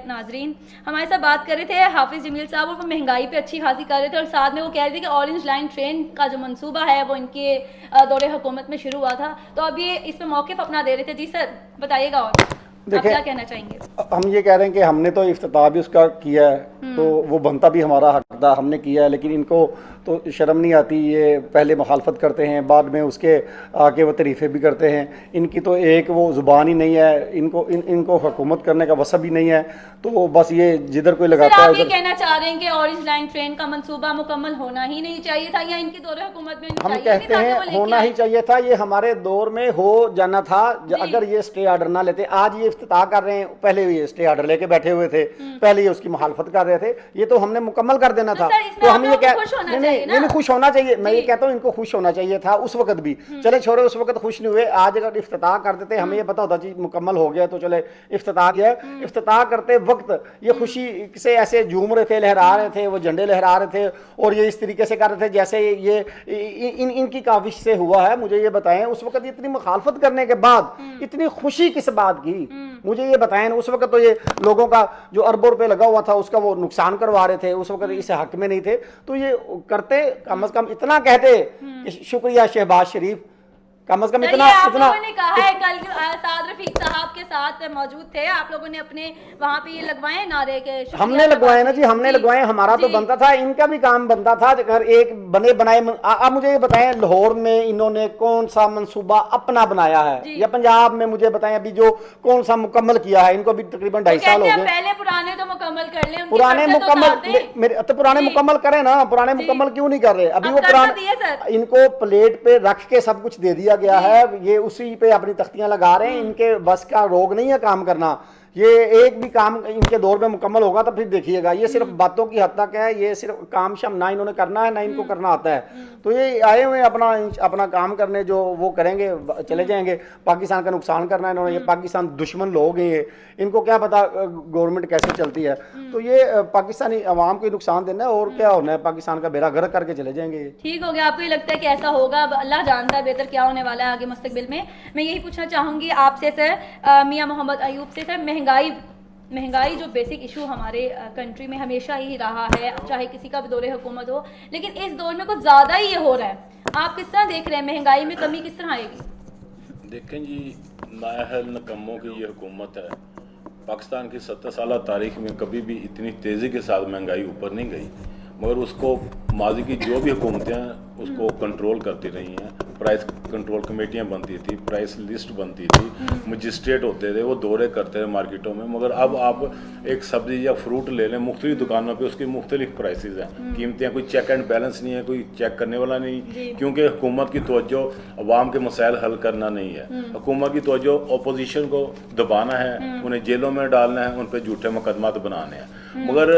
नाजरीन हमारे साथ बात कर रहे थे हाफिज़ जमील साहब, और वो महंगाई पे अच्छी खासी कर रहे थे, और साथ में वो कह रहे थे कि ऑरेंज लाइन ट्रेन का जो मंसूबा है वो इनके दौरे हुकूमत में शुरू हुआ था। तो अब ये इस पर मौक़िफ़ अपना दे रहे थे। जी सर बताइएगा, और आप क्या कहना चाहेंगे? हम ये कह रहे हैं कि हमने तो इफ्तिताह भी उसका किया है, तो वो बनता भी हमारा हक था, हमने किया है, लेकिन इनको तो शर्म नहीं आती। ये पहले मुखालफत करते हैं, बाद में उसके आके वो तरीफ़े भी करते हैं। इनकी तो एक वो ज़ुबान ही नहीं है, इनको हुकूमत करने का वसब ही नहीं है, तो बस ये जिधर कोई लगाता है। आप ये कहना चाह रहे हैं कि ऑरेंज लाइन ट्रेन का मंसूबा मुकम्मल होना ही नहीं चाहिए था, या इनके दौरे हुकूमत में हम कहते हैं होना ही चाहिए था, ये हमारे दौर में हो जाना था। अगर ये स्टे आर्डर ना लेते, आज ये इफ्तिताह कर रहे हैं, पहले ये स्टे आर्डर लेके बैठे हुए थे, पहले ये उसकी मुखालफत कर रहे थे, ये तो हमने मुकम्मल कर देना था। तो हम ये नहीं खुश होना चाहिए। मैं ये कहता हूँ इनको खुश होना चाहिए था उस वक्त भी। चले छोरे उस वक्त खुश नहीं हुए, आज अगर इफ्तिताह कर देते, हमें ये पता होता चीज मुकम्मल हो गया, तो चले इफ्तिताह किया। इफ्तिताह करते वक्त ये खुशी से ऐसे झूम रहे थे, लहरा रहे थे, वो झंडे लहरा रहे थे, और ये इस तरीके से कर रहे थे जैसे ये इनकी काविश से हुआ है। मुझे ये बताएं, उस वक्त इतनी मुखालफत करने के बाद इतनी खुशी किस बात की, मुझे ये बताएं। उस वक्त तो ये लोगों का जो अरबों रुपए लगा हुआ था उसका वो नुकसान करवा रहे थे, उस वक्त इस हक में नहीं थे। तो ये करते, कम से कम इतना कहते कि शुक्रिया शहबाज शरीफ, कम से कम इतना आप लोगों ने कहा है, कल साद रफीक साहब के साथ मौजूद थे, आप लोगों ने अपने वहां पे ये लगवाए नारे के। हमने लगवाए ना जी, हमने लगवाए, हमारा तो बनता था, इनका भी काम बनता था। अगर एक बने बनाए, आप मुझे ये बताएं लाहौर में इन्होंने कौन सा मंसूबा अपना बनाया है, या पंजाब में मुझे बताएं अभी जो कौन सा मुकम्मल किया है। इनको भी तकरीबन 2.5 साल हो गए। पहले पुराने तो मुकम्मल कर लें, पुराने मुकम्मल करें ना, पुराने मुकम्मल क्यों नहीं कर रहे? अभी वो पुराने इनको प्लेट पे रख के सब कुछ दे दिया गया है, ये उसी पे अपनी तख्तियां लगा रहे हैं। इनके बस का रोग नहीं है काम करना। ये एक भी काम इनके दौर में मुकम्मल होगा तो फिर देखिएगा, ये सिर्फ बातों की हद तक है, ये सिर्फ काम शाम ना इन्होंने करना है ना इनको करना आता है। तो ये आए हुए अपना काम करने, जो वो करेंगे चले जाएंगे। पाकिस्तान का नुकसान करना है इन्होंने, ये पाकिस्तान दुश्मन लोग हैं, ये इनको क्या पता गवर्नमेंट कैसे चलती है। तो ये पाकिस्तानी अवाम को नुकसान देना है, और क्या होना है, पाकिस्तान का बेड़ा गर्क करके चले जाएंगे। ठीक हो गया, आपको ये लगता है कि ऐसा होगा? अल्लाह जानता है बेहतर क्या होने वाला है आगे मुस्तकबिल में। मैं यही पूछना चाहूँगी आपसे सर, मियाँ मोहम्मद अयूब से, सर महंगाई जो बेसिक इशू हमारे कंट्री में हमेशा ही रहा है, चाहे किसी का भी दौरे हुकूमत हो, लेकिन इस दौर में कुछ ज़्यादा ही ये हो रहा है। आप किस तरह देख रहे हैं, महंगाई में कमी किस तरह आएगी? देखें जी, नाअहल नकम्मों की ये हुकूमत है। पाकिस्तान की 70 साल तारीख में कभी भी इतनी तेज़ी के साथ महंगाई ऊपर नहीं गई, मगर उसको माजी की जो भी हुकूमतें हैं उसको कंट्रोल करती रही हैं। प्राइस कंट्रोल कमेटियां बनती थी, प्राइस लिस्ट बनती थी, मजिस्ट्रेट होते थे, वो दौरे करते थे मार्केटों में। मगर अब आप एक सब्ज़ी या फ्रूट ले लें, मुख्तलिफ दुकानों पे उसकी मुख्तलिफ प्राइसेस हैं, कीमतें, कोई चेक एंड बैलेंस नहीं है, कोई चेक करने वाला नहीं, क्योंकि हुकूमत की तवज्जो अवाम के मसाइल हल करना नहीं है। हुकूमत की तवज्जो अपोजिशन को दबाना है, उन्हें जेलों में डालना है, उन पर झूठे मुकदमा बनाने हैं। मगर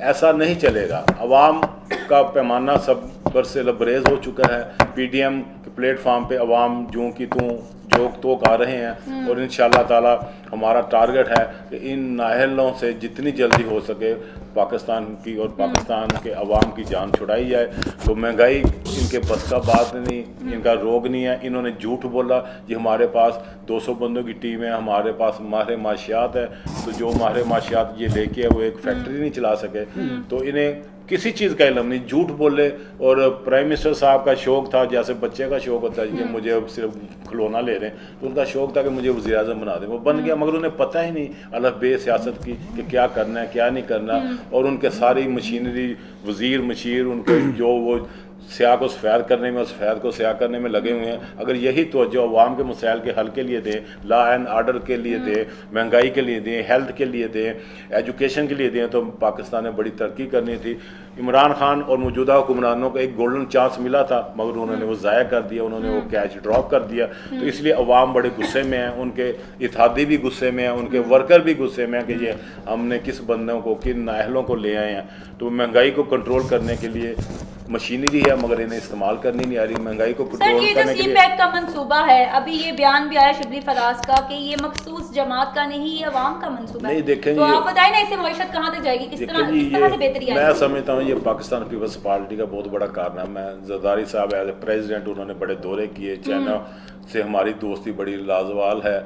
ऐसा नहीं चलेगा। अवाम का पैमाना सब पर से लबरेज हो चुका है। PDM के प्लेटफॉर्म पे अवाम जो की तू जोक तोक आ रहे हैं, और इंशाअल्लाह ताला हमारा टारगेट है कि इन नाअहलों से जितनी जल्दी हो सके पाकिस्तान की और पाकिस्तान के अवाम की जान छुड़ाई जाए। तो महंगाई इनके बस का बात नहीं, इनका रोग नहीं है। इन्होंने झूठ बोला जी हमारे पास 200 बंदों की टीम है, हमारे पास माहिर माशियात है, तो जो माहिर माशियात ये लेके है वो एक फैक्ट्री नहीं चला सके। तो इन्हें किसी चीज़ का इल्म नहीं, झूठ बोले। और प्राइम मिनिस्टर साहब का शौक़ था, जैसे बच्चे का शौक़ होता है कि मुझे अब सिर्फ खिलौना ले रहे हैं, तो उनका शौक़ था कि मुझे वज़ीर आज़म बना दें, वो बन गया। मगर उन्हें पता ही नहीं अलग सियासत की कि क्या करना है क्या नहीं करना। और उनके सारी मशीनरी, वज़ीर मशीर, उनके जो वो स्याह को सफ़ैद करने में, सफ़ैद को स्याह करने में लगे हुए हैं। अगर यही तवज्जो अवाम के मसाइल के हल के लिए दें, लॉ एंड आर्डर के लिए दें, महंगाई के लिए दें, हेल्थ के लिए दें, एजुकेशन के लिए दें, तो पाकिस्तान ने बड़ी तरक्की करनी थी। इमरान खान और मौजूदा हुक्मरानों को एक गोल्डन चांस मिला था, मगर उन्होंने वो ज़ाया कर दिया, उन्होंने वो कैच ड्रॉप कर दिया। तो इसलिए अवाम बड़े गुस्से में हैं, उनके इत्तेहादी भी गुस्से में हैं, उनके वर्कर भी गुस्से में हैं कि ये हमने किस बंदों को, किन नाअहलों को ले आए हैं। तो महंगाई को कंट्रोल करने के लिए मशीनरी है, मगर इन्हें इस्तेमाल करनी नहीं आ रही। महंगाई को कंट्रोल करने के लिए का मंसूबा है, अभी ये बयान भी आया शिबली फराज का कि ये मखसूस जमात का नहीं, ये अवाम का मंसूबा है। नहीं, देखें तो ये- आप बताएं ना, इससे मईशत कहाँ तक जाएगी, किस देखिए तरह जी, से बेहतरी मैं आएगी? समझता हूँ ये पाकिस्तान पीपल्स पार्टी का बहुत बड़ा कारनामा है। जरदारी साहब एज ए प्रेसिडेंट उन्होंने बड़े दौरे किए, चाइना से हमारी दोस्ती बड़ी लाजवाल है।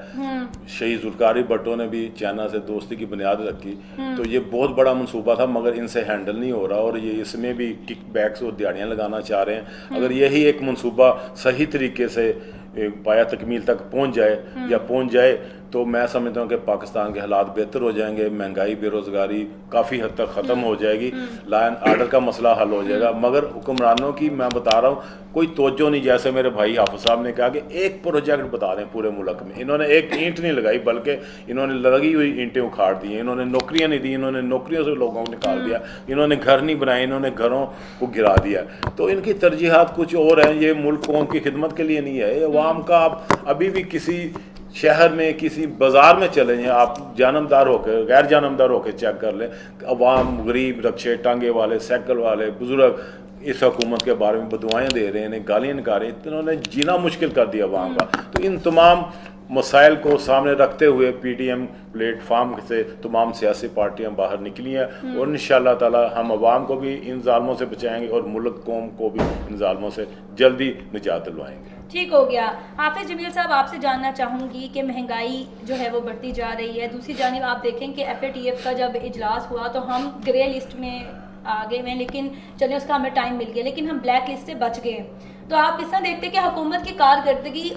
शहीद जुल्फकार भट्टो ने भी चाइना से दोस्ती की बुनियाद रखी। तो ये बहुत बड़ा मंसूबा था, मगर इनसे हैंडल नहीं हो रहा, और ये इसमें भी किक बैक्स और दिहाड़ियाँ लगाना चाह रहे हैं। अगर यही एक मंसूबा सही तरीके से पाया तकमील तक पहुंच जाए या पहुंच जाए तो मैं समझता हूँ कि पाकिस्तान के हालात बेहतर हो जाएंगे, महंगाई बेरोजगारी काफ़ी हद तक ख़त्म हो जाएगी, लॉ एंड ऑर्डर का मसला हल हो जाएगा। मगर हुक्मरानों की मैं बता रहा हूँ कोई तवज्जो नहीं। जैसे मेरे भाई हाफिज साहब ने कहा कि एक प्रोजेक्ट बता दें पूरे मुल्क में, इन्होंने एक ईंट नहीं लगाई बल्कि इन्होंने लगी हुई ईंटें उखाड़ दी हैं। इन्होंने नौकरियाँ नहीं दी, इन्होंने नौकरियों से लोगों को निकाल दिया, इन्होंने घर नहीं बनाए, इन्होंने घरों को गिरा दिया। तो इनकी तरजीहात कुछ और हैं। ये मुल्क कौम की खिदमत के लिए नहीं है, ये अवाम का। आप अभी भी किसी शहर में किसी बाजार में चले जाएं, आप जानमदार होकर गैर जानमदार होकर चेक कर लें, अवाम गरीब रक्षे टांगे वाले साइकिल वाले बुजुर्ग इस हुकूमत के बारे में बदुआएं दे रहे हैं, इन्हें गालियाँ निकाल रहे हैं। इन्होंने जीना मुश्किल कर दिया अवाम का। तो इन तमाम मसाइल को सामने रखते हुए PDM प्लेटफार्म से तमाम सियासी पार्टियां बाहर निकली हैं, और इंशाअल्लाह ताला हम अवाम को भी इन जालमों से बचाएंगे और मुल्क कौम को भी इन जालमों से जल्दी निजात दिलवाएंगे। ठीक हो गया। हाफिज जमील साहब, आपसे जानना चाहूँगी कि महंगाई जो है वो बढ़ती जा रही है, दूसरी जानिब आप देखें कि FATF का जब इजलास हुआ तो हम ग्रे लिस्ट में आ गए हैं, लेकिन चलिए उसका हमें टाइम मिल गया, लेकिन हम ब्लैक लिस्ट से बच गए। तो आप इस तरह देखते हैं कि हुकूमत की कारकर्दगी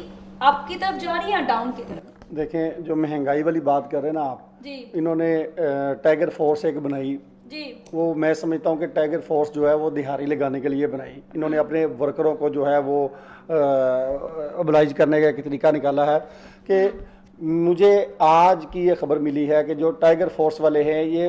अप की तरफ जा रही है या डाउन की तरफ? देखें, जो महंगाई वाली बात कर रहे हैं ना आप, जी इन्होंने टाइगर फोर्स एक बनाई, जी वो मैं समझता हूँ कि टाइगर फोर्स जो है वो दिहाड़ी लगाने के लिए बनाई। इन्होंने अपने वर्करों को जो है वो ओबलाइज करने का एक तरीका निकाला है कि मुझे आज की ये खबर मिली है कि जो टाइगर फोर्स वाले हैं ये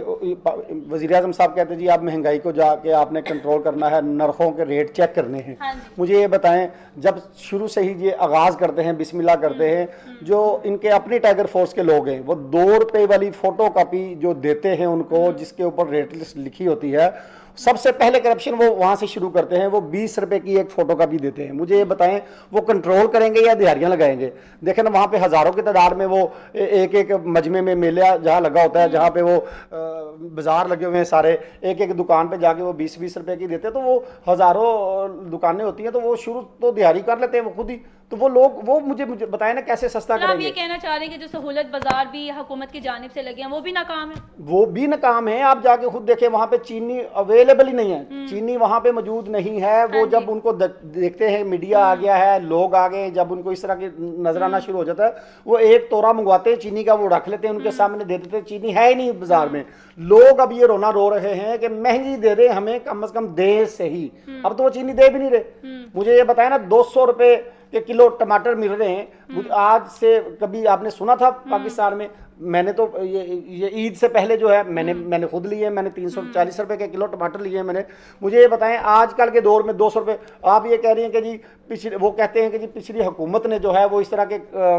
वज़ीर आज़म साहब कहते हैं जी आप महंगाई को जाके आपने कंट्रोल करना है, नरखों के रेट चेक करने हैं। हाँ। मुझे ये बताएं, जब शुरू से ही ये आगाज़ करते हैं, बिस्मिल्लाह करते हैं, जो इनके अपनी टाइगर फोर्स के लोग हैं वो 2 रुपये वाली फ़ोटो कापी जो देते हैं उनको, जिसके ऊपर रेट लिस्ट लिखी होती है, सबसे पहले करप्शन वो वहाँ से शुरू करते हैं। वो 20 रुपए की एक फोटो कापी देते हैं। मुझे ये बताएं वो कंट्रोल करेंगे या दिहाड़ियाँ लगाएंगे? देखें ना, वहाँ पे हज़ारों की तादाद में वो एक एक मजमे में मेला जहाँ लगा होता है, जहाँ पे वो बाजार लगे हुए हैं सारे, एक एक दुकान पे जाके वो 20-20 रुपए की देते हैं। तो वो हज़ारों दुकानें होती हैं, तो वो शुरू तो दिहाड़ी कर लेते हैं वो खुद ही। तो वो लोग वो मुझे बताएं ना कैसे सस्ता तो आप करेंगे? ये कहना चाह रहे हैं कि जो सहूलत बाजार भी हुकूमत की जानिब से लगे हैं वो भी नाकाम है? वो भी नाकाम है। आप जाके खुद देखें, वहाँ पे चीनी अवेलेबल ही नहीं है, चीनी वहाँ पे मौजूद नहीं है। वो जब उनको देखते हैं, मीडिया आ गया है, लोग आ गए, जब उनको इस तरह की नजर आना शुरू हो जाता है, वो एक तोरा मंगवाते हैं चीनी का, वो रख लेते हैं, उनके सामने दे देते हैं, चीनी है ही नहीं बाजार में। लोग अब ये रोना रो रहे हैं कि महंगी दे रहे, हमें कम से कम दे सही। अब तो वो चीनी दे भी नहीं रहे। मुझे ये बताया ना, 200 रुपए के किलो टमाटर मिल रहे हैं। आज से कभी आपने सुना था पाकिस्तान में? मैंने तो ये ईद से पहले जो है मैंने खुद लिए, मैंने 340 रुपए के किलो टमाटर लिए हैं मैंने। मुझे ये बताएं, आजकल के दौर में 200 रुपए। आप ये कह रही हैं कि जी वो कहते हैं कि जी पिछली हुकूमत ने जो है वो इस तरह के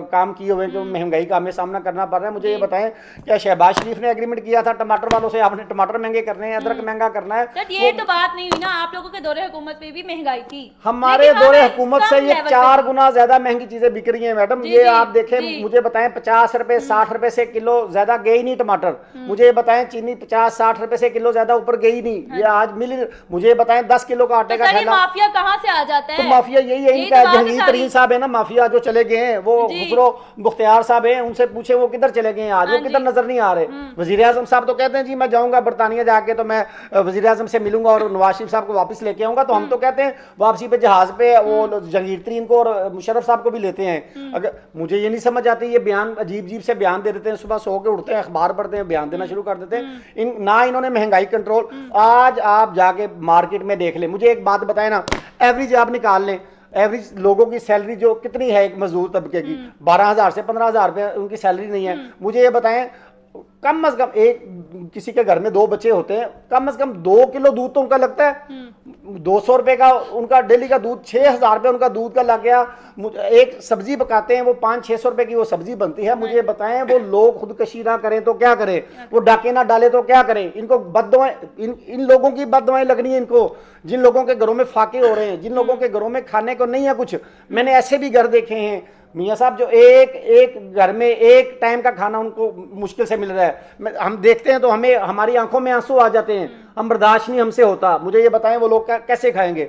काम किए हुए हैं कि महंगाई का हमें सामना करना पड़ रहा है। मुझे ये बताएं, क्या शहबाज शरीफ ने एग्रीमेंट किया था टमाटर वालों से, आपने टमाटर महंगे करने हैं, अदरक महंगा करना है? ये तो बात नहीं हुई ना, आप लोगों के दौरे हुकूमत में भी महंगाई थी। हमारे दौरे हुकूमत से ये 4 गुना ज्यादा महंगी चीजें बिक रही हैं मैडम। ये आप देखें, मुझे बताएं 50 रुपए 60 रुपए से किलो ज्यादा गई नहीं टमाटर। मुझे ये बताएं चीनी 50-60 रुपए से किलो ज्यादा ऊपर गई नहीं। ये आज मिली। मुझे बताएं 10 किलो का आटे का थैला। माफिया कहाँ से आ जाता है? तो माफिया यही है इनका। जहांगीर तरीन साहब है ना माफिया, जो चले गए हैं, वो खुसरो मुख्तियार साहब हैं, उनसे पूछे वो किधर चले गए हैं आज, वो किधर नजर नहीं आ रहे। वजीर आजम साहब तो कहते हैं जी मैं जाऊंगा बरतानिया, जाके तो मैं वजीर आजम से मिलूंगा और नवाज शरीफ साहब को वापस लेके आऊंगा। तो हम तो कहते हैं वापसी पे जहाज पे वो जहांगीर तरीन को और मुशर्रफ साहब को भी लेते हैं। अगर मुझे ये नहीं समझ आती, ये बयान अजीब अजीब से बयान दे देते हैं, सुबह सो के उठते हैं, अखबार पढ़ते हैं, बयान देना शुरू कर देते हैं। ना इन्होंने महंगाई कंट्रोल। आज आप जाके मार्केट में देख लें। मुझे एक बात बताएं ना, एवरेज आप निकाल लें, एवरेज लोगों की सैलरी जो कितनी है एक मजदूर तबके की, 12,000 से 15,000 रुपये उनकी सैलरी नहीं है। मुझे ये बताएं, कम से कम एक किसी के घर में 2 बच्चे होते हैं, कम से कम 2 किलो दूध तो उनका लगता है। 200 रुपए का उनका डेली का दूध, 6,000 रुपये उनका दूध का लग गया। एक सब्जी पकाते हैं, वो 500-600 रुपए की वो सब्जी बनती है। मुझे बताएं, वो लोग खुदकशी ना करें तो क्या करें, वो डाके ना डाले तो क्या करें? इनको बददुआएं, इन लोगों की बददुआएं लगनी है इनको, जिन लोगों के घरों में फाके हो रहे हैं, जिन लोगों के घरों में खाने को नहीं है कुछ। मैंने ऐसे भी घर देखे हैं, मियाँ साहब जो एक घर में एक टाइम का खाना उनको मुश्किल से मिल रहा है, हम देखते हैं तो हमें हमारी आंखों में आंसू आ जाते हैं, हम बर्दाश्त नहीं हमसे होता। मुझे ये बताएं वो लोग कैसे खाएंगे?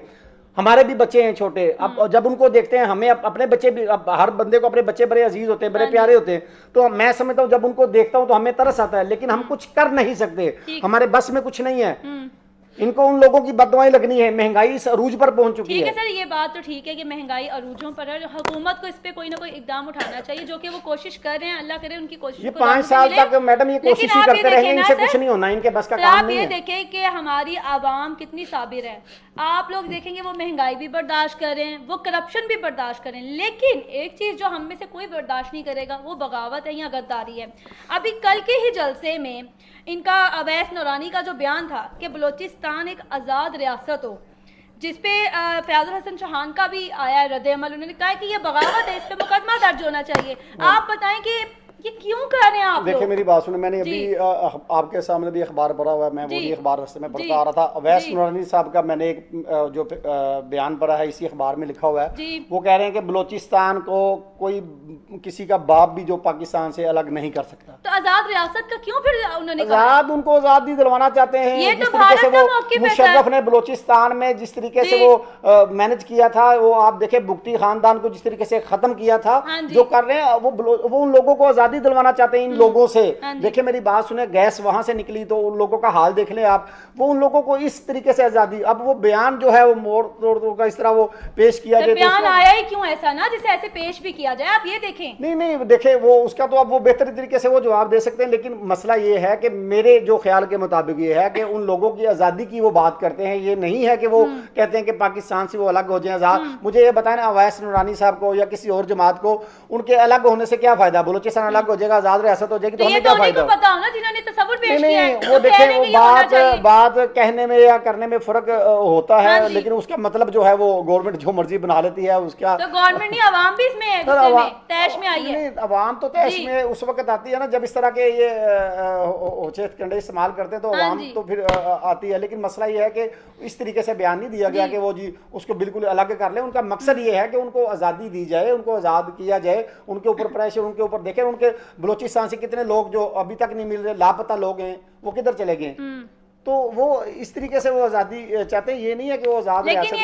हमारे भी बच्चे हैं छोटे, अब जब उनको देखते हैं, हमें अपने बच्चे भी, अब हर बंदे को अपने बच्चे बड़े अजीज होते हैं, बड़े प्यारे होते हैं, तो मैं समझता हूँ जब उनको देखता हूँ तो हमें तरस आता है, लेकिन हम कुछ कर नहीं सकते, हमारे बस में कुछ नहीं है। इनको उन लोगों की बददुआएं लगनी है, महंगाई इस अरूज पर पहुंच चुकी ठीक है। है सर, ये बात तो ठीक है कि महंगाई अरूजों पर है, हुकूमत को इस पे कोई ना कोई इकदाम उठाना चाहिए, जो कि वो कोशिश कर रहे हैं। अल्लाह करे उनकी कोशिश ये 5 साल तक मैडम ये कोशिश ही करते रहेंगे, इनसे कुछ नहीं होना, इनके बस का काम नहीं है। आप ये देखें कि हमारी आवाम कितनी साबिर है। आप लोग देखेंगे वो महंगाई भी बर्दाश्त करें, वो करप्शन भी बर्दाश्त करें, लेकिन एक चीज जो हम में से कोई बर्दाश्त नहीं करेगा वो बगावत है या गद्दारी है। अभी कल के ही जलसे में इनका अवैस नूरानी का जो बयान था कि बलूचिस्तान एक आज़ाद रियासत हो, जिसपे फयाजुल हसन चौहान का भी आया है रद्द अमल, उन्होंने कहा कि ये बगावत है, इस पे मुकदमा दर्ज होना चाहिए। आप बताएं कि ये क्यों कर रहे हैं आप देखिए लोग? मेरी बात सुने, मैंने अभी आपके सामने भी अखबार पढ़ा हुआ है, मैं वही अखबार रास्ते में पढ़ता आ रहा था। अवैस नूरानी साहब का मैंने एक जो बयान पढ़ा है, इसी अखबार में लिखा हुआ है, वो कह रहे हैं कि बलूचिस्तान को कोई किसी का बाप भी जो पाकिस्तान से अलग नहीं कर सकता। तो आज़ाद रियासत का क्यों फिर उन्होंने कहा? आजाद, उनको आजादी दिलवाना चाहते हैं। ये जिस तो तरीके से भारत का वो मौक़िफ़ है मुशर्रफ सर। ने बलूचिस्तान में जिस तरीके से वो मैनेज किया था, वो आप देखे बुगटी खानदान को जिस तरीके से खत्म किया था, जो कर रहे हैं वो उन लोगों को आजादी दिलवाना चाहते हैं इन लोगों से। देखिए मेरी बात सुने, गैस वहां से निकली तो उन लोगों का हाल देख लें आप, वो उन लोगों को इस तरीके से आजादी, अब वो बयान जो है वो मोड़ तोड़ का इस तरह वो पेश किया तो जाए, बयान आया ही क्यों ऐसा ना जिसे ऐसे पेश भी किया जाए? आप ये देखें। नहीं देखे वो उसका तो अब वो बेहतर तरीके से वो जवाब दे सकते हैं, लेकिन मसला ये है कि मेरे जो ख्याल के मुताबिक ये है कि उन लोगों की आज़ादी की वो बात करते हैं, ये नहीं है कि वो कहते हैं कि पाकिस्तान से वो अलग हो जाए आज़ाद। मुझे ये बताएं ना, अवैस नूरानी साहब को या किसी और जमात को उनके अलग होने से क्या फायदा? बलूचिस्तान अलग हो जाएगा, आज़ाद रियासत हो जाएगी, तो हमें क्या फायदा? पता हो ना जिन्होंने तसव्वुर पेश किया है, नहीं वो देखें, वो बात कहने में या करने में फर्क होता है, लेकिन उसका मतलब जो है वो गवर्नमेंट जो मर्जी बना लेती है उसका। तो गवर्नमेंट नहीं, आवाम भी इसमें है, तैश में आई है। अवाम तो तैश में उस वक्त आती है ना जब इस तरह के ये औचित्य कंडे इस्तेमाल करते हैं, तो अवाम तो फिर आती है। लेकिन मसला ये है कि इस तरीके से बयान नहीं दिया गया कि वो जी उसको बिल्कुल अलग कर ले। उनका मकसद ये है कि उनको आज़ादी दी जाए, उनको आज़ाद किया जाए, उनके ऊपर प्रेशर, उनके ऊपर देखें उनके बलूचिस्तान से कितने लोग जो अभी तक नहीं मिल रहे, लापता लोग हैं, वो किधर चले गए? तो वो इस तरीके से वो आज़ादी चाहते हैं, ये नहीं है कि वो आज़ाद। लेकिन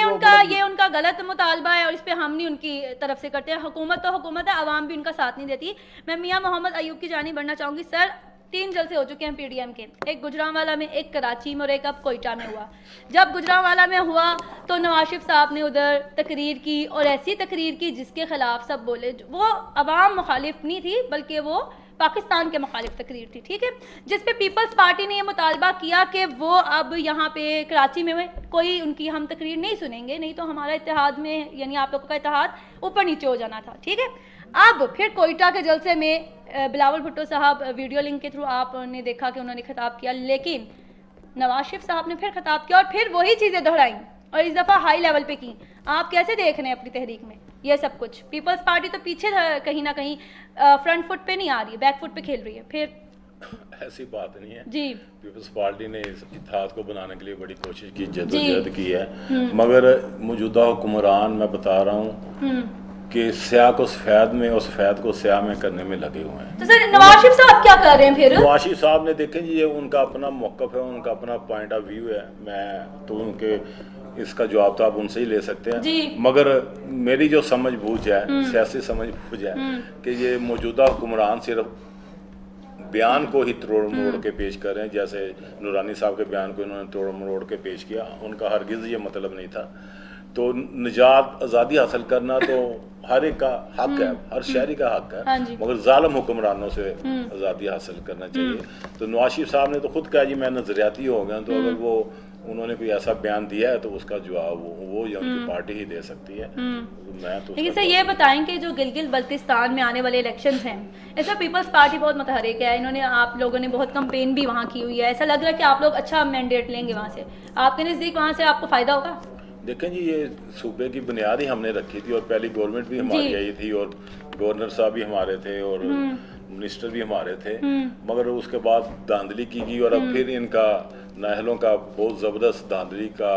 ये उनका गलत मुतालबा है और इस पे हम नहीं उनकी तरफ से करते हैं। हुकूमत तो हुकूमत है, आवाम भी उनका साथ नहीं देती। मैं मियां मोहम्मद अयूब की जानिब बढ़ना चाहूँगी। सर 3 जलसे हो चुके हैं पीडीएम के, एक गुजरांवाला में, एक कराची में और एक अब कोयटा में हुआ। जब गुजरांवाला में हुआ तो नवाज शरीफ साहब ने उधर तकरीर की और ऐसी तकरीर की जिसके खिलाफ सब बोले। वो अवाम मुखालिफ नहीं थी बल्कि वो पाकिस्तान के मुखालिफ तकरीर थी, ठीक है, जिस पे पीपल्स पार्टी ने यह मुतालबा किया कि वो अब यहाँ पे कराची में कोई उनकी हम तकरीर नहीं सुनेंगे, नहीं तो हमारा इत्तेहाद में यानी आप लोगों का इत्तेहाद ऊपर नीचे हो जाना था, ठीक है। अब फिर कोयटा के जलसे में बिलावल भुट्टो साहब वीडियो लिंक के थ्रू आपने देखा कि उन्होंने खिताब किया, लेकिन नवाज शरीफ साहब ने फिर खिताब किया और फिर वही चीज़ें दोहराई और इस दफ़ा हाई लेवल पे की। आप कैसे देख रहे हैं अपनी तहरीक में ये सब कुछ? पीपल्स पार्टी तो पीछे कहीं ना कहीं फ्रंट फुट पे नहीं आ रही है, बैक फुट पे खेल रही है। फिर ऐसी बात नहीं है जी, पीपल्स पार्टी ने इस इत्तेहाद को बनाने के लिए बड़ी कोशिश की, जद्दोजहद की है, मगर मौजूदा हुक्मरान मैं बता रहा हूँ कि स्याह को सफेद में और सफेद को स्याह में करने में लगे हुए हैं। तो सर नवाज शरीफ साहब क्या कर रहे हैं फिर? नवाज शरीफ साहब ने देखें जी, ये उनका अपना मौक़िफ़ है, उनका अपना पॉइंट ऑफ व्यू है। मैं तो उनके इसका जवाब तो आप उनसे ही ले सकते हैं, मगर मेरी जो समझ बूझ है, सियासी समझ बूझ है कि ये मौजूदा हुक्मरान सिर्फ बयान को ही तोड़ मरोड़ के पेश कर रहे हैं। जैसे नूरानी साहब के बयान को इन्होंने तोड़ मरोड़ के पेश किया, उनका हरगिज़ ये मतलब नहीं था। तो निजात आज़ादी हासिल करना तो हर एक का हक है, हर शहरी का हक है, मगर जालिम हुक्मरानों से आज़ादी हासिल करना चाहिए। तो नवाज शरीफ साहब ने तो खुद कहा जी मैं नजरियाती हो गया, तो अगर वो उन्होंने कोई ऐसा बयान दिया है तो उसका जवाब वो या उनकी पार्टी ही दे सकती है। मैं तो लेकिन सर ये बताएं कि जो गिलगित बल्तिस्तान में आने वाले इलेक्शंस हैं, इसमें पीपल्स पार्टी बहुत मुतहरिक है, इन्होंने आप लोगों ने बहुत कैंपेन भी वहाँ की हुई है, ऐसा लग रहा है कि आप लोग अच्छा मैंडेट लेंगे वहाँ से, आपके नज़दीक वहाँ से आपको फ़ायदा होगा? देखें जी, ये सूबे की बुनियाद ही हमने रखी थी और पहली गवर्नमेंट भी हमारी आई थी और गवर्नर साहब भी हमारे थे और मिनिस्टर भी हमारे थे, मगर उसके बाद धांधली की गई और अब फिर इनका नाहलों का बहुत जबरदस्त धांधली का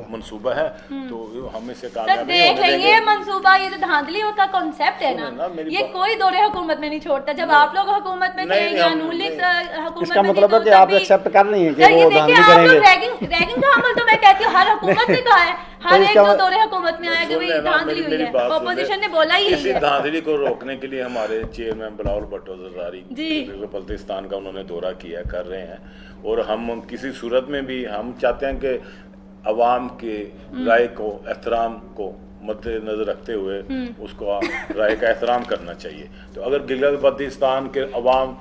मंसूबा है, तो हम इसे सर कामयाब नहीं देख होने लेंगे देंगे। ये मंसूबा, ये जो धांधली का कॉन्सेप्ट है सुने ना, ना, मेरी ये बात- कोई दौरे हुकूमत में नहीं छोड़ता। जब आप लोग हुकूमत में थे नहीं, या हम- नून लीग नहीं। हुकूमत इसका में थी, मतलब है तो कि आप तभी- एक्सेप्ट कर रही हैं कि सर, ये वो देखिए, धांधली आप लोग करेंगे। रैगिंग का अमल तो मैं कहती हूँ हर हुकूमत ने कहा है, हर एक इसका जो मतलब- दौरे हुकूमत में आया कि सुन भाई लेना, धांधली हुई मेरी है, बात सुन ले। ऑपोजिशन ने बोला ही इसी है। धांधली को रोकने के लिए हमारे चेयरमैन बिलावल भुट्टो जरदारी जी। बल्तिस्तान का उन्होंने दौरा किया, कर रहे हैं, और हम किसी सूरत में भी हम चाहते हैं कि अवाम के राय को, एहतराम को मद्देनजर रखते हुए उसको राय का एहतराम करना चाहिए। तो अगर गिलगित बल्तिस्तान के अवाम,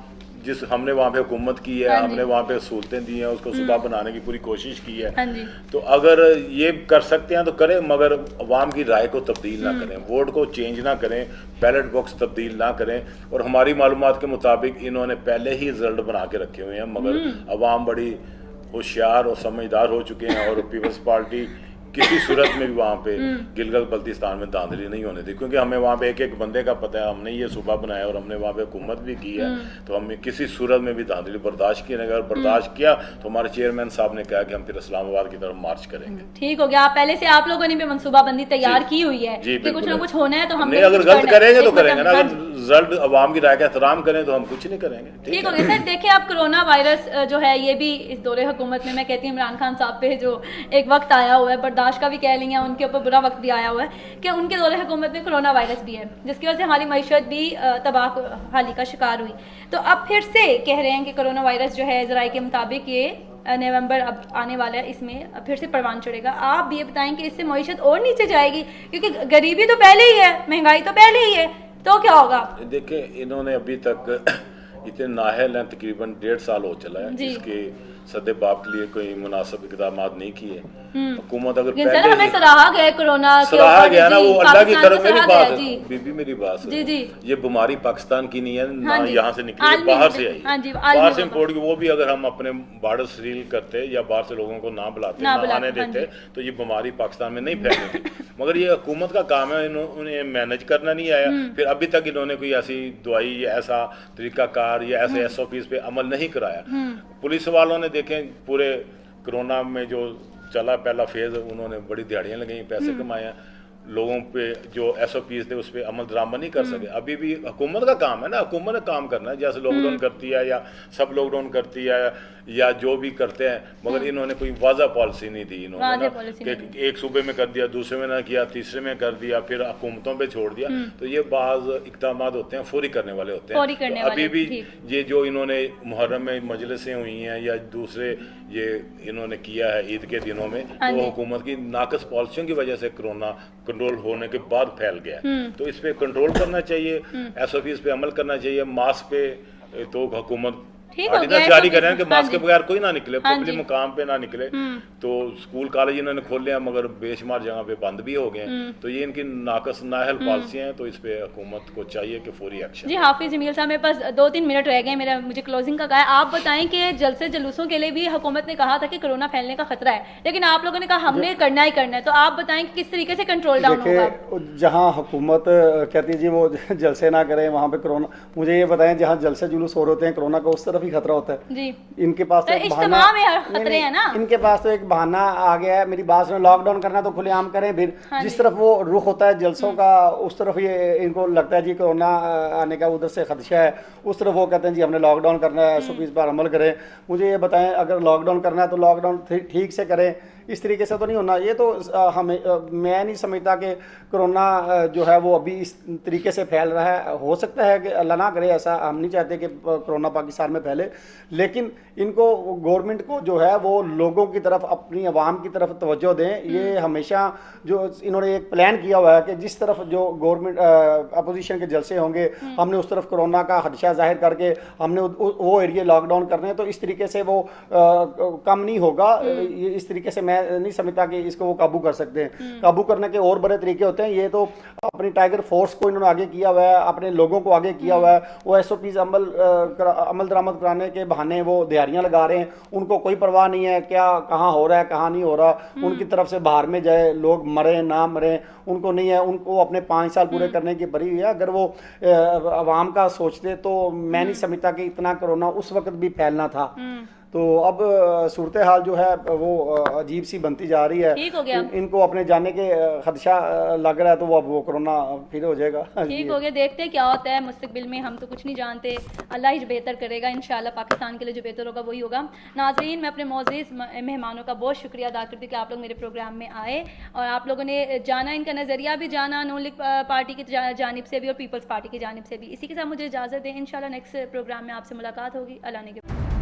जिस हमने वहाँ पे हुकूमत की है, हाँ जी। हमने वहाँ पे सहूलतें दी हैं, उसको सुधार बनाने की पूरी कोशिश की है, हाँ जी। तो अगर ये कर सकते हैं तो करें, मगर अवाम की राय को तब्दील ना करें, वोट को चेंज ना करें, बैलेट बॉक्स तब्दील ना करें। और हमारी मालूमात के मुताबिक इन्होंने पहले ही रिजल्ट बना के रखे हुए हैं, मगर अवाम बड़ी होशियार और समझदार हो चुके हैं, और पीपल्स पार्टी किसी सूरत में भी वहाँ पे गिलगित बल्तिस्तान में धांधली नहीं होने दी, क्योंकि हमें वहाँ पे एक एक बंदे का पता है, हमने ये सूबा बनाया और हमने वहाँ पे हुकूमत भी की है, तो हमें किसी सूरत में भी धांधली बर्दाश्त की नहीं। अगर बर्दाश्त किया तो हमारे चेयरमैन साहब ने कहा कि हम फिर इस्लामाबाद की तरफ मार्च करेंगे। ठीक हो गया, आप पहले से आप लोगों ने भी मनसूबाबंदी तैयार जी। की हुई है जी, कि कुछ बिल्कुल ना है। कुछ होना है, तो हम नहीं, अगर गलत करेंगे तो करेंगे ना, अगर रिजल्ट अवाम की राय का एहतराम करें तो हम कुछ नहीं करेंगे। ठीक हो गया सर। देखिए, अब कोरोना वायरस जो है ये भी इस दौरे हुकूमत में, मैं कहती हूँ इमरान खान साहब पे जो एक वक्त आया हुआ है, बर्दाश्त का भी कह लेंगे, उनके ऊपर बुरा वक्त भी आया हुआ है कि उनके दौरे हुकूमत में कोरोना वायरस भी है, जिसकी वजह से हमारी मईशत भी तबाह हाली का शिकार हुई। तो अब फिर से कह रहे हैं कि कोरोना वायरस जो है ज़राए के मुताबिक ये नवंबर अब आने वाला है, इसमें फिर से परवान चढ़ेगा। आप ये बताएं कि इससे मईशत और नीचे जाएगी, क्योंकि गरीबी तो पहले ही है, महंगाई तो पहले ही है, तो क्या होगा? देखिए, इन्होंने अभी तक इतने नाहल हैं, तकरीबन 1.5 साल हो चला है, जी। इसके सदे बाप के लिए कोई मुनासिब इकदाम नहीं किए। हुकूमत अगर लेकिन सर, हमें सराहा गया है कोरोना के सराहा ऊपर, गया ना, जी, वो अल्लाह की पाकिस्तान तरफ, को मेरी सराहा बात गया, जी। बीबी मेरी बात सुनो। जी, जी। ये बीमारी पाकिस्तान की नहीं है ना, हाँ जी। यहाँ से निकली है, आलमी बाहर है, से आई हाँ जी, है, आलमी बाहर से होगा। इम्पोर्ट की। वो भी अगर हम अपने बॉर्डर सील करते या बाहर से लोगों को ना बुलाते, ना ना बुलाते, आने हाँ देते, तो ये बीमारी पाकिस्तान में नहीं फैलेगी। मगर ये हुकूमत का काम है, उन्हें मैनेज करना नहीं आया। फिर अभी तक इन्होंने कोई ऐसी दवाई या ऐसा तरीकाकार या ऐसे SOPs पे अमल नहीं कराया। पुलिस वालों ने देखें, पूरे कोरोना में जो चला पहला फेज, उन्होंने बड़ी दिहाड़ियाँ लगाई, पैसे कमाए, लोगों पे जो SOPs थे उस पर अमल दरामद नहीं कर सके। अभी भी हुकूमत का काम है ना, हुकूमत ने काम करना है, जैसे लॉकडाउन करती है या सब लॉकडाउन करती है या जो भी करते हैं, मगर इन्होंने कोई वाज़ा पॉलिसी नहीं दी इन्होंने वाज़ा ना, पॉलिसी कि एक सूबे में कर दिया, दूसरे में ना किया, तीसरे में कर दिया, फिर हुकूमतों पे छोड़ दिया। तो ये बाज़ इक़दाम होते हैं फौरी करने वाले होते हैं। फौरी करने तो वाले, अभी भी ठीक। ये जो इन्होंने मुहर्रम में मजलिसें हुई हैं या दूसरे ये इन्होंने किया है ईद के दिनों में, हाँ तो जी। हुकूमत की नाकस पॉलिसियों की वजह से कोरोना कंट्रोल होने के बाद फैल गया। तो इस पे कंट्रोल करना चाहिए, SOPs पे अमल करना चाहिए, मास्क पे तो हुकूमत ठीक हो ऑर्डिनेंस गया, जारी SOPs कर रहे हैं कि हाँ मास्क के जी। बगैर कोई ना निकले, हाँ पब्लिक जी। मुकाम पे ना निकले। तो स्कूल कॉलेज इन्होंने खोले हैं, मगर बेशुमार जगह पे बंद भी हो गए हैं। तो ये इनकी नाकस नाहल पॉलिसी हैं, तो इस पे हुकूमत को चाहिए कि फौरी एक्शन। जी, हाफिज जमील साहब, मेरे पास 2-3 मिनट रह गए, मेरा मुझे क्लोजिंग का कहा है। आप बताएं कि जलसे जुलूसों के लिए भी हुकूमत ने कहा था कि कोरोना फैलने का खतरा है, लेकिन आप लोगों ने कहा हमने करना ही करना है, तो आप बताएं कि किस तरीके से कंट्रोल डाउन होगा? देखिए, जहाँ हुकूमत कहती है जी वो जलसे ना करें, वहाँ पे कोरोना, मुझे ये बताएं जहाँ जलसे जुलूस हो रहे होते हैं कोरोना का, उस तरफ ही खतरा होता है। जी, इनके पास तो एक इज्तिमा बहाना, में खतरे हैं ना? इनके पास तो एक बहाना आ गया है। मेरी बात सुनो, लॉकडाउन करना तो खुलेआम करें, फिर हाँ जिस जी। तरफ वो रुख होता है जलसों का, उस तरफ ये इनको लगता है जी कोरोना आने का उधर से खदशा है, उस तरफ वो कहते हैं जी हमने लॉकडाउन करना है, SOPs पर अमल करें। मुझे ये बताएं, अगर लॉकडाउन करना है तो लॉकडाउन ठीक से करें, इस तरीके से तो नहीं होना। ये तो हमें मैं नहीं समझता कि कोरोना जो है वो अभी इस तरीके से फैल रहा है। हो सकता है कि अल्लाह ना करे, ऐसा हम नहीं चाहते कि कोरोना पाकिस्तान में फैले, लेकिन इनको गवर्नमेंट को जो है वो लोगों की तरफ, अपनी आवाम की तरफ तवज्जो दें। ये हमेशा जो इन्होंने एक प्लान किया हुआ है कि जिस तरफ जो गवर्नमेंट अपोजिशन के जलसे होंगे, हमने उस तरफ कोरोना का खदशा जाहिर करके हमने वो एरिया लॉकडाउन करने हैं, तो इस तरीके से वो कम नहीं होगा। ये इस तरीके से मैं नहीं समझता कि इसको वो काबू कर सकते हैं। काबू करने के और बड़े तरीके होते हैं। ये तो अपनी टाइगर फोर्स को इन्होंने आगे किया हुआ है, अपने लोगों को आगे किया हुआ है। वो SOPs अमल दरामद कराने के बहाने वो दिहाड़ियाँ लगा रहे हैं, उनको कोई परवाह नहीं है क्या कहाँ हो रहा है कहाँ नहीं हो रहा। उनकी तरफ से बाहर में जाए, लोग मरे ना मरे उनको नहीं है, उनको अपने 5 साल पूरे करने की भरी हुई है। अगर वो आवाम का सोचते तो मैं नहीं समझता कि इतना कोरोना उस वक्त भी फैलना था। तो अब सूरत हाल जो है वो अजीब सी बनती जा रही है। ठीक हो गया। इनको अपने जाने के खदशा लग रहा है, तो वो अब वो कोरोना फिर हो जाएगा। ठीक हो गया, देखते हैं क्या होता है मुस्तकबिल में, हम तो कुछ नहीं जानते, अल्लाह ही बेहतर करेगा इंशाल्लाह। पाकिस्तान के लिए जो बेहतर होगा वही होगा। नाज़रीन, मैं अपने मोअज़्ज़िज़ मेहमानों का बहुत शुक्रिया अदा करती हूँ कि आप लोग मेरे प्रोग्राम में आए और आप लोगों ने जाना, इनका नज़रिया भी जाना, नून लीग पार्टी की जानिब से भी और पीपल्स पार्टी की जानिब से भी। इसी के साथ मुझे इजाज़त दें, इंशाल्लाह नेक्स्ट प्रोग्राम में आपसे मुलाकात होगी। अल्लाह ने के